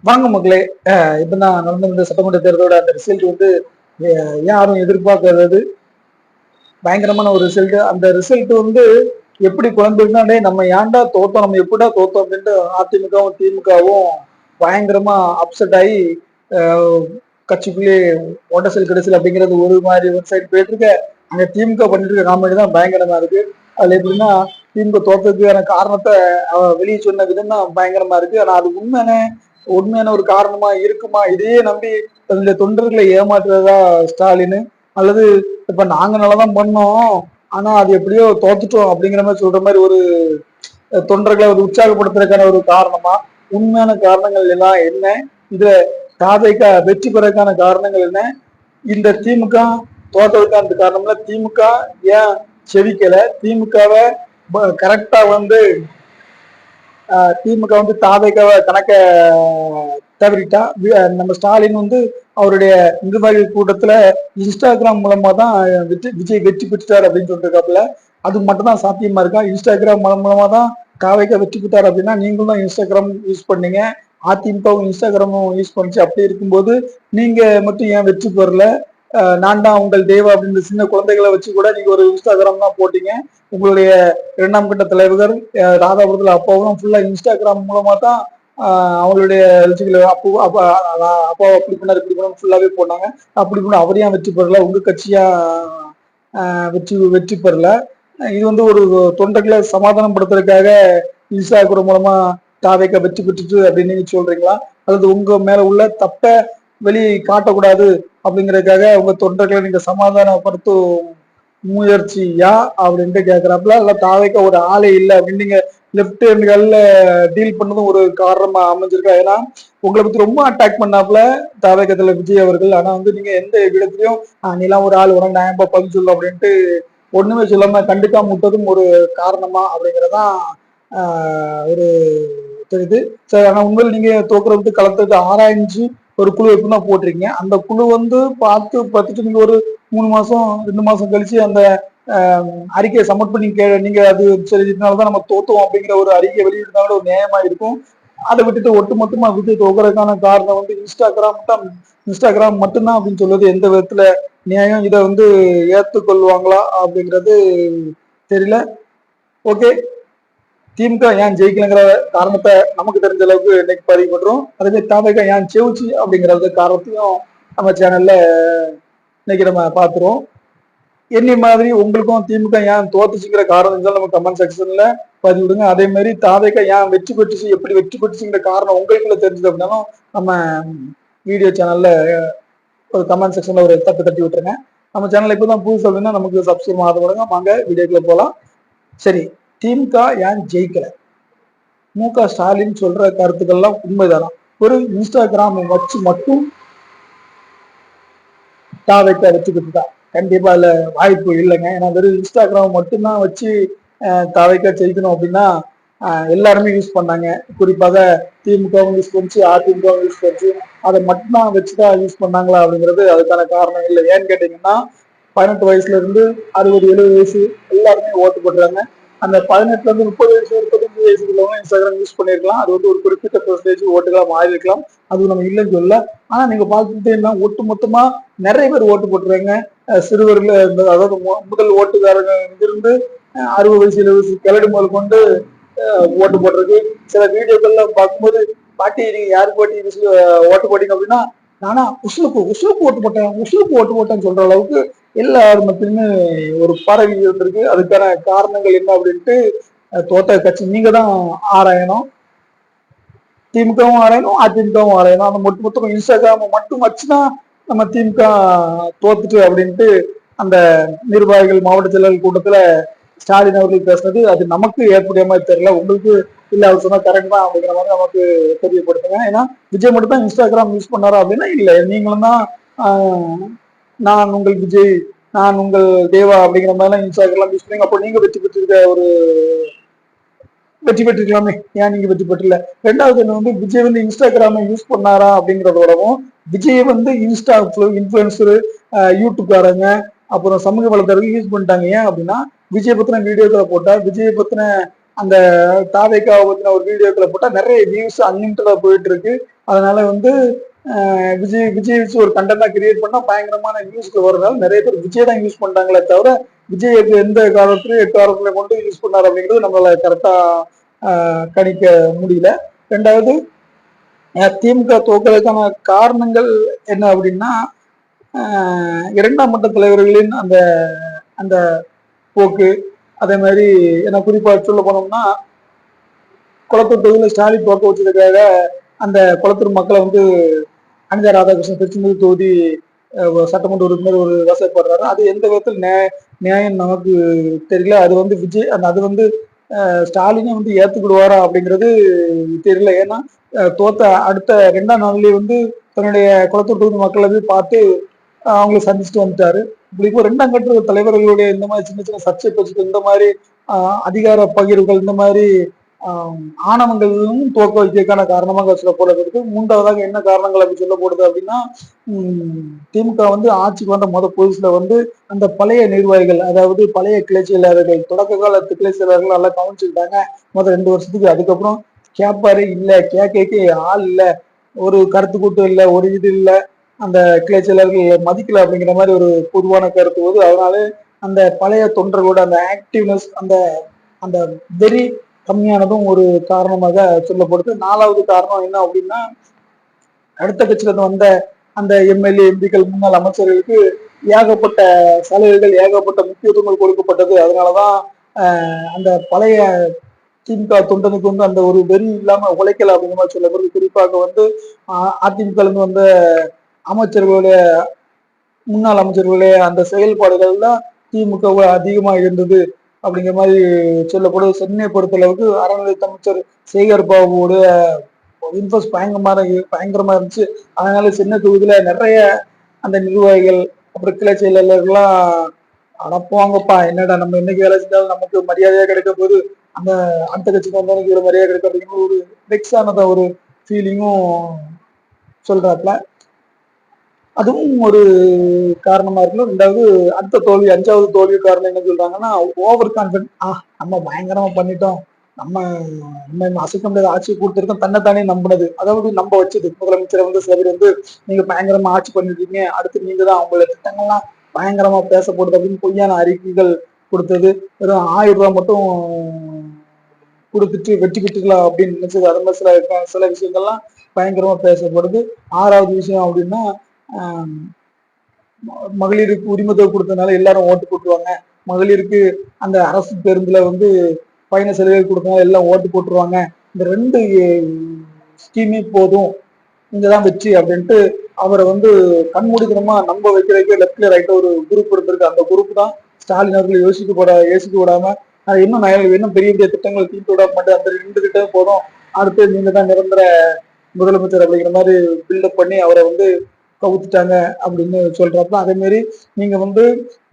வாங்க மக்களே. இப்பதான் நடந்த இந்த சட்டமன்ற தேர்தலோட அந்த ரிசல்ட் வந்து யாரும் எதிர்பார்க்காதது பயங்கரமான ஒரு ரிசல்ட். அந்த ரிசல்ட் வந்து எப்படி குழம்பிருந்தாலே நம்ம ஏன்டா தோத்தோம், நம்ம எப்படிடா தோத்தோம் அப்படின்ட்டு அதிமுகவும் திமுகவும் பயங்கரமா அப்செட் ஆகி கட்சிக்குள்ளேயே ஓட்டசல் கிடைச்சல் அப்படிங்கிறது ஒரு மாதிரி ஒரு சைடு போயிட்டு இருக்க. அங்க திமுக பண்ணிட்டு இருக்க காமெடி தான் பயங்கரமா இருக்கு. அதுல எப்படின்னா திமுக தோத்ததுக்கான காரணத்தை வெளியே சொன்ன விதம் தான் பயங்கரமா இருக்கு. ஆனா அது உண்மையான ஒரு காரணமா இருக்குமா? இதையே நம்பி இந்த தொண்டர்களை ஏமாற்றுறதா ஸ்டாலின், அல்லது இப்ப நாங்க நல்லாதான் பண்ணோம் ஆனா அது எப்படியோ தோத்துட்டோம் அப்படிங்கிற மாதிரி சொல்ற மாதிரி ஒரு தொண்டர்களை ஒரு உற்சாகப்படுத்துறதுக்கான ஒரு காரணமா? உண்மையான காரணங்கள் எல்லாம் என்ன? இதுல தாதைக்க வெற்றி பெறதுக்கான காரணங்கள் என்ன? இந்த திமுக தோற்றதுக்கான காரணம்ல திமுக ஏன் செவிக்கல? திமுகவை கரெக்டா வந்து திமுக வந்து தாவேக்காவை கணக்க தவறிட்டா. நம்ம ஸ்டாலின் வந்து அவருடைய நிர்வாகிகள் கூட்டத்துல இன்ஸ்டாகிராம் மூலமா தான் விஜய் வெற்றி பெற்றுட்டார் அப்படின்னு சொல்லிருக்காப்புல. அது மட்டும் தான் சாத்தியமா இருக்கா? இன்ஸ்டாகிராம் மூலமா தான் தாவேக்கா வெற்றி பெற்றார் அப்படின்னா நீங்களும் தான் இன்ஸ்டாகிராம் யூஸ் பண்ணீங்க, அதிமுகவும் இன்ஸ்டாகிராமும் யூஸ் பண்ணிச்சு. அப்படி இருக்கும்போது நீங்க மட்டும் ஏன் வெற்றி பெறல? நான் தான் உங்கள் தேவா அப்படின்னு சின்ன குழந்தைகளை வச்சு கூட நீங்க ஒரு இன்ஸ்டாகிராம் தான் போட்டீங்க. உங்களுடைய இரண்டாம் கட்ட தலைவர்கள் ராதாபுரத்துல அப்பாவும் ஃபுல்லா இன்ஸ்டாகிராம் மூலமா தான் அவங்களுடைய அப்போ அப்பா அப்படி பண்ணாரு இப்படி பண்ண ஃபுல்லாவே போனாங்க. அப்படி பண்ண அவரையும் வெற்றி பெறல, உங்க கட்சியா வெற்றி பெறல. இது வந்து ஒரு தொண்டர்களை சமாதானப்படுத்துறதுக்காக இன்ஸ்டாகிராம் மூலமா தாவேக்கா வெற்றி பெற்றுட்டு அப்படின்னு நீங்க சொல்றீங்களா? அல்லது உங்க மேல உள்ள தப்ப வெளியே காட்டக்கூடாது அப்படிங்கறதுக்காக உங்க தொண்டர்களை நீங்க சமாதானப்படுத்தும் முயற்சியா அப்படின்ட்டு கேக்குறாப்புல. இல்ல தாவேக்கா ஒரு ஆளே இல்லை அப்படின்னு நீங்க லெப்ட் ஹேண்ட்கள்ல டீல் பண்ணதும் ஒரு காரணமா அமைஞ்சிருக்கா? ஏன்னா உங்களை பத்தி ரொம்ப அட்டாக் பண்ணாப்புல தாவேக்கத்துல விஜய் அவர்கள். ஆனா வந்து நீங்க எந்த இடத்துலயும் நீலாம் ஒரு ஆள் உனக்கு நான் எப்ப பதில் சொல்லும் அப்படின்ட்டு ஒண்ணுமே சொல்லாம கண்டுக்காம விட்டதும் ஒரு காரணமா அப்படிங்கறதான் ஒரு தெரியுது. சரி, ஆனா உண்மையில் நீங்க தோக்குறதுக்கு களத்துக்கு ஆராய்ஞ்சு ஒரு குழு எப்படின்னா போட்டிருக்கீங்க. அந்த குழு வந்து பார்த்துட்டு நீங்க ஒரு 3 மாசம் 2 மாசம் கழிச்சு அந்த அறிக்கையை சப்மிட் பண்ணி நீங்க அது சரி இதனாலதான் நம்ம தோத்தோம் அப்படிங்கிற ஒரு அறிக்கையை வெளியிட்டாலும் ஒரு நியாயமா இருக்கும். அதை விட்டுட்டு ஒட்டுமொத்தமா விஜய் தோக்குறதுக்கான காரணம் வந்து இன்ஸ்டாகிராம் மட்டும்தான் அப்படின்னு சொல்றது எந்த விதத்துல நியாயம்? இதை வந்து ஏத்துக்கொள்வாங்களா அப்படிங்கிறது தெரியல. ஓகே, திமுக ஏன் ஜெயிக்கலங்கிற காரணத்தை நமக்கு தெரிஞ்ச அளவுக்கு இன்னைக்கு பதிவு பண்றோம். அதே மாதிரி தாவேக்கா ஏன் செவுச்சு அப்படிங்கறது காரணத்தையும் நம்ம சேனல்ல இன்னைக்கு நம்ம பாத்துருவோம். என்னை மாதிரி உங்களுக்கும் திமுக ஏன் தோத்துச்சுங்கிற காரணம் நம்ம கமெண்ட் செக்ஷன்ல பதிவிடுங்க. அதே மாதிரி தாவேக்கா ஏன் வெற்றி பெற்றுச்சு, எப்படி வெற்றி பெற்றுச்சுங்கிற காரணம் உங்களுக்குள்ள தெரிஞ்சது அப்படின்னாலும் நம்ம வீடியோ சேனல்ல ஒரு கமெண்ட் செக்ஷன்ல ஒரு தட்டி விட்டுருங்க. நம்ம சேனல் இப்பதான் புதுசு அப்படின்னா நமக்கு சப்ஸ்கிரைப் ஆதரவு. வாங்க வீடியோக்குள்ள போலாம். சரி, திமுக ஏன் ஜெயிக்கல? மு.க. ஸ்டாலின் சொல்ற கருத்துக்கள்லாம் உண்மைதானா? ஒரு இன்ஸ்டாகிராம் வச்சு மட்டும் தாவேக்கா வெற்றிக்கிட்டு கண்டிப்பா அதுல வாய்ப்பு இல்லைங்க. ஏன்னா வெறும் இன்ஸ்டாகிராம் மட்டும்தான் வச்சு தாவேக்கா ஜெயிக்கணும் அப்படின்னா எல்லாருமே யூஸ் பண்ணாங்க. குறிப்பாக திமுகவும் யூஸ் பண்ணிச்சு, அதிமுகவும் யூஸ் பண்ணிச்சு. அதை மட்டும்தான் வச்சுதான் யூஸ் பண்ணாங்களா அப்படிங்கிறது அதுக்கான காரணம் இல்லை. ஏன்னு கேட்டீங்கன்னா 18 வயசுல இருந்து 60 70 வயசு எல்லாருமே ஓட்டு போடுறாங்க. அந்த 18ல இருந்து 30 வயசு 35 வயசுக்கு உள்ளவங்க இன்ஸ்டாகிராம் யூஸ் பண்ணிருக்கலாம். அது வந்து ஒரு குறிப்பிட்ட பெர்சன்டேஜ் ஓட்டுகளா மாறி இருக்கலாம். அது நம்ம இல்லைன்னு சொல்லல. ஆனா நீங்க பார்த்துட்டீங்கன்னா ஒட்டு மொத்தமா நிறைய பேர் ஓட்டு போட்டுறாங்க. சிறுவர்கள் அதாவது முதல் ஓட்டுக்காரங்க இருந்து 60 வயசு 70 வயசு கிளடி முதல் கொண்டு ஓட்டு போடுறது. சில வீடியோக்கள்ல பார்க்கும்போது பாட்டி நீங்க யாருக்கு ஓட்டு போட்டீங்க அப்படின்னா நானா உசுலுக்கு ஓட்டு போட்டேன்னு சொல்ற அளவுக்கு எல்லாரும் மத்தியுமே ஒரு பரவி இருந்திருக்கு. அதுக்கான காரணங்கள் என்ன அப்படின்ட்டு தோட்ட கட்சி நீங்க தான் ஆராயணும். திமுகவும் ஆராயணும், அதிமுகவும் ஆராயணும். அந்த மொத்தம் இன்ஸ்டாகிராம மட்டும் வச்சுதான் நம்ம திமுக தோத்துட்டு அப்படின்ட்டு அந்த நிர்வாகிகள் மாவட்ட செயலாளர் கூட்டத்துல ஸ்டாலின் அவர்கள் பேசுனது அது நமக்கு ஏற்புடைய மாதிரி தெரியல. உங்களுக்கு இல்ல அவர் சொன்னா கரெக்ட் தான் அப்படிங்கிற மாதிரி நமக்கு தெரியப்படுத்துங்க. ஏன்னா விஜய் மட்டும் தான் இன்ஸ்டாகிராம் யூஸ் பண்ணாரா அப்படின்னா இல்ல, நீங்களும் தான் நான் உங்கள் விஜய், நான் உங்கள் தேவா அப்படிங்கிற மாதிரிலாம் இன்ஸ்டாகிராம் யூஸ் பண்ணீங்க. அப்போ நீங்க வெற்றி பெற்றிருக்கலாமே, ஏன் நீங்க வெற்றி பெற்றல? ரெண்டாவது வந்து விஜய் வந்து இன்ஸ்டாகிராம யூஸ் பண்ணாரா அப்படிங்கிறதோடவும் விஜய் வந்து இன்ஸ்டா இன்ஃபுளுசரு யூடியூப்காரங்க அப்புறம் சமூக வலைதளங்கள் யூஸ் பண்ணிட்டாங்க. ஏன் அப்படின்னா விஜய் பத்தின வீடியோக்களை போட்டா விஜய் பத்தின அந்த தாவேக்காவை பத்தின ஒரு வீடியோக்களை போட்டா நிறைய வியூஸ் அன்லிமிட்டடா போயிட்டு இருக்கு. அதனால வந்து விஜய் வச்சு ஒரு கண்டென்ட்டா கிரியேட் பண்ணா பயங்கரமான நியூஸ்க்கு வர்றதால நிறைய பேர் விஜய் தான் யூஸ் பண்றாங்களே தவிர விஜய் எந்த காலத்திலயும் எக்காலத்துல கொண்டு யூஸ் பண்ணாரு அப்படிங்கிறது நம்மளால கரெக்டா கணிக்க முடியல. ரெண்டாவது, திமுக தோக்கிறதுக்கான காரணங்கள் என்ன அப்படின்னா, இரண்டாம் மட்ட தலைவர்களின் அந்த அந்த போக்கு, அதே மாதிரி என்ன குறிப்பா சொல்ல போனோம்னா குளத்தூர் தொகுதியில் ஸ்டாலின் தோக்க வச்சதுக்காக அந்த குளத்தூர் மக்களை வந்து அனிதா ராதாகிருஷ்ணன் திருச்செந்தூர் தொகுதி சட்டமன்ற உறுப்பினர் ஒரு வசப்படுறாரு. அது எந்த விதத்தில் நியாயம் நமக்கு தெரியல. அது வந்து விஜய் அது வந்து ஸ்டாலினே வந்து ஏத்துக்கிடுவாரா அப்படிங்கிறது தெரியல. ஏன்னா தோத்த அடுத்த 2ஆம் நாள்லயே வந்து தன்னுடைய குளத்தூர் தொகுதி மக்களை போய் பார்த்து அவங்களை சந்திச்சுட்டு வந்துட்டாரு. இப்போ 2ஆம் கட்ட தலைவர்களுடைய இந்த மாதிரி சின்ன சின்ன சர்ச்சை பேச்சுட்டு இந்த மாதிரி அதிகார பகிர்வுகள் இந்த மாதிரி ஆணவங்களும் தோக்க வைக்கிறதுக்கான காரணமாக சொல்லப்படுகிறது. மூன்றாவதாக என்ன காரணங்கள் அப்படி சொல்லப்படுது அப்படின்னா, திமுக வந்து ஆட்சிக்கு வந்த புதுசுல வந்து அந்த பழைய நிர்வாகிகள், அதாவது பழைய கிளை செயலாளர்கள், தொடக்க காலத்து கிளை செயலாளர்கள் நல்லா கவனிச்சுக்கிட்டாங்க 2 வருஷத்துக்கு. அதுக்கப்புறம் கேட்பாரு இல்ல, கேட்க ஆள் இல்ல, ஒரு கருத்து கூட்டம் இல்ல, ஒரு இது இல்ல, அந்த கிளை செயலாளர்கள் மதிக்கல அப்படிங்கிற மாதிரி ஒரு பொதுவான கருத்து போது, அதனால அந்த பழைய தொண்டர்களோட அந்த ஆக்டிவ்னஸ், அந்த அந்த வெறி கம்மியானதும் ஒரு காரணமாக சொல்லப்படுது. 4வது காரணம் என்ன அப்படின்னா, அடுத்த கட்சியில இருந்து வந்த அந்த எம்எல்ஏ எம்பிக்கள் முன்னாள் அமைச்சர்களுக்கு ஏகப்பட்ட சலுகைகள், ஏகப்பட்ட முக்கியத்துவங்கள் கொடுக்கப்பட்டது. அதனாலதான் அந்த பழைய திமுக தொண்டனுக்கு வந்து அந்த ஒரு வெறி இல்லாம உழைக்கல அப்படிங்கிற மாதிரி சொல்லப்படுது. குறிப்பாக வந்து அதிமுக இருந்து வந்த அமைச்சர்களுடைய முன்னாள் அமைச்சர்களுடைய அந்த செயல்பாடுகள் தான் திமுக அதிகமா இருந்தது அப்படிங்கிற மாதிரி சொல்லப்படுது. சென்னையை பொறுத்தளவுக்கு அறநிலையத்துறை அமைச்சர் சேகர் பாபுவோட இன்ட்ரெஸ்ட் பயங்கரமா இருந்துச்சு. அதனால சென்னை தொகுதியில நிறைய அந்த நிர்வாகிகள் அப்புறம் கிளை செயலாளர்கள்லாம் அனுப்புவாங்கப்பா, என்னடா நம்ம என்னைக்கு வேலை செஞ்சாலும் நமக்கு மரியாதையா கிடைக்க போது, அந்த அந்த கட்சிக்கு வந்தவனுக்கு ஒரு மரியாதை கிடைக்க அப்படிங்கிற ஒரு வெக்ஸானத ஒரு ஃபீலிங்கும் சொல்றாப்ல. அதுவும் ஒரு காரணமா இருக்கணும். 2வது, அடுத்த தோல்வி 5வது தோல்வி காரணம் என்ன சொல்றாங்கன்னா, ஓவர் கான்பிடன்ட். நம்ம பயங்கரமா பண்ணிட்டோம், நம்ம நம்ம அசைக்க முடியாத ஆட்சி கொடுத்துருக்கோம், தன்னைத்தானே நம்பினது. அதாவது நம்ப வச்சது. முதலமைச்சரை வந்து சில பேர் வந்து நீங்க பயங்கரமா ஆட்சி பண்ணிருக்கீங்க, அடுத்து நீங்க தான் அவங்கள திட்டங்கள்லாம் பயங்கரமா பேசப்படுது அப்படின்னு பொய்யான அறிக்கைகள் கொடுத்தது. வெறும் 1000 ரூபாய் மட்டும் கொடுத்துட்டு வெற்றி பெற்றுக்கலாம் அப்படின்னு நினைச்சது. அது மாதிரி சில விஷயங்கள்லாம் பயங்கரமா பேசப்படுது. 6வது விஷயம் அப்படின்னா, மகளிருக்கு உரிமை தொகை கொடுத்ததுனால எல்லாரும் ஓட்டு போட்டுருவாங்க, மகளிருக்கு அந்த அரசு பேருந்துல வந்து பயண செலவுகள் கொடுத்தனால எல்லாம் ஓட்டு போட்டுருவாங்க, இந்த 2 ஸ்கீமே போதும், இங்கதான் வெற்றி அப்படின்ட்டு அவரை வந்து கண்மூடித்தனமா நம்ப வைக்கிறதுக்கு லெப்ட்ல ரைட்ல ஒரு குரூப் இருந்திருக்கு. அந்த குரூப் தான் ஸ்டாலின் அவர்கள் யோசிக்க விடாம இன்னும் இன்னும் பெரிய பெரிய திட்டங்கள் தீர்த்து விட மாட்டேன், அந்த 2 திட்டம் போதும், அடுத்து நீங்க தான் நிரந்தர முதலமைச்சர் அப்படிங்கிற மாதிரி பில்டப் பண்ணி அவரை வந்து கவுத்துட்டாங்க அப்படின்னு சொல்றப்ப, அதே மாதிரி நீங்க வந்து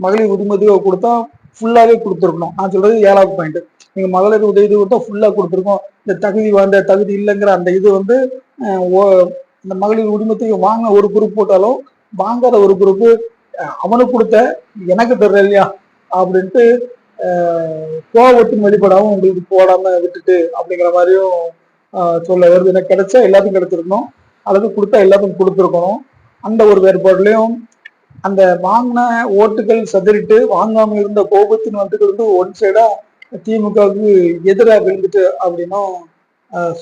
மகளிர் உரிமை கொடுத்தா ஃபுல்லாவே கொடுத்துருக்கணும். நான் சொல்றது 7வது பாயிண்ட். நீங்க மகளிர் உதவி கொடுத்தா ஃபுல்லா கொடுத்துருக்கோம். இந்த தகுதி வாய்ந்த தகுதி இல்லைங்கிற அந்த இது வந்து இந்த மகளிர் உரிமத்தை வாங்க ஒரு குரூப் போட்டாலும் வாங்காத ஒரு குரூப் அவனுக்கு கொடுத்த எனக்கு தெரியல இல்லையா அப்படின்ட்டு கோபத்தின் வெளிப்படாம உங்களுக்கு போடாம விட்டுட்டு அப்படிங்கிற மாதிரியும் சொல்ல வருது. எனக்கு கிடைச்சா எல்லாத்துக்கும் கிடைச்சிருக்கணும், அல்லது கொடுத்தா எல்லாத்துக்கும் கொடுத்துருக்கணும். அந்த ஒரு வேறுபாடுலையும் அந்த வாங்கின ஓட்டுகள் சதறிட்டு வாங்காம இருந்த கோபத்தின் வந்துட்டு வந்து ஒன் சைடா திமுகவுக்கு எதிராக விழுந்துட்டு அப்படின்னும்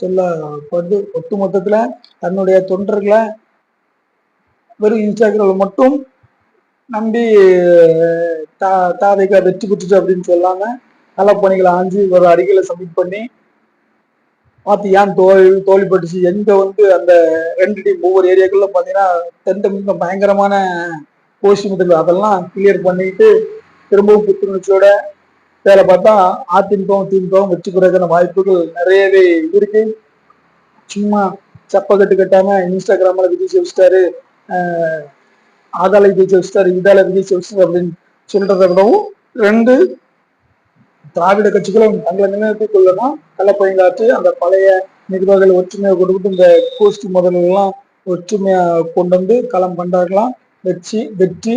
சொல்லப்படுது. ஒட்டு மொத்தத்துல தன்னுடைய தொண்டர்களை வெறும் இன்ஸ்டாகிராம்ல மட்டும் நம்பி தாதைக்கா வெற்றி பெற்றுச்சு அப்படின்னு சொல்லாம களப்பணிகளை ஆஞ்சு ஒரு அறிக்கையில சப்மிட் பண்ணி பார்த்து ஏன் தோல்விப்பட்டுச்சு, எங்க வந்து அந்த 2 டீம் ஒவ்வொரு ஏரியாக்குள்ள பாத்தீங்கன்னா தென்தமிழ் பயங்கரமான கோஷிமுதல் அதெல்லாம் கிளியர் பண்ணிட்டு திரும்பவும் புத்துணர்ச்சியோட வேலை பார்த்தா அதிமுகவும் திமுகவும் வெற்றி பெறதுக்கான வாய்ப்புகள் நிறையவே இருக்கு. சும்மா சப்ப கட்டாம இன்ஸ்டாகிராம்ல விஜய் செவிச்சிட்டாரு, ஆதாள விஜய் செவிச்சிட்டாரு, இதால விஜய் செவிச்சிட்டாரு அப்படின்னு சொல்றதை விடவும் 2 திராவிட கட்சிகளும் தங்களை நிலைநிறுத்திக் கொள்ளணும், களப்பயங்காற்று அந்த பழைய நிர்வாகிகள் ஒற்றுமையை கொடுத்து இந்த கோஷ்டி முதல்கள்லாம் ஒற்றுமையா கொண்டு வந்து களம் கண்டாக்கலாம். வெற்றி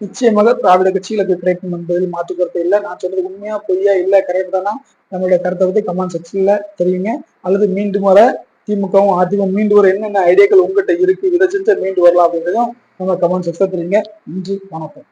நிச்சயமாக திராவிட கட்சிகளுக்கு கிடைக்கும் என்பதில் மாற்று கருத்து இல்லை. நான் சொல்றது உண்மையா பொய்யா இல்ல கரெக்ட் தானா நம்மளுடைய கருத்தை பத்தி கமெண்ட் செக்ஷன்ல தெரியுங்க. அல்லது மீண்டும் வர திமுகவும் அதிமுக மீண்டு வர என்னென்ன ஐடியாக்கள் உங்ககிட்ட இருக்கு, இதை செஞ்சா மீண்டு வரலாம் அப்படின்றதும் நம்ம கமெண்ட் செக்ஷன்ல தெரியுங்க. நன்றி, வணக்கம்.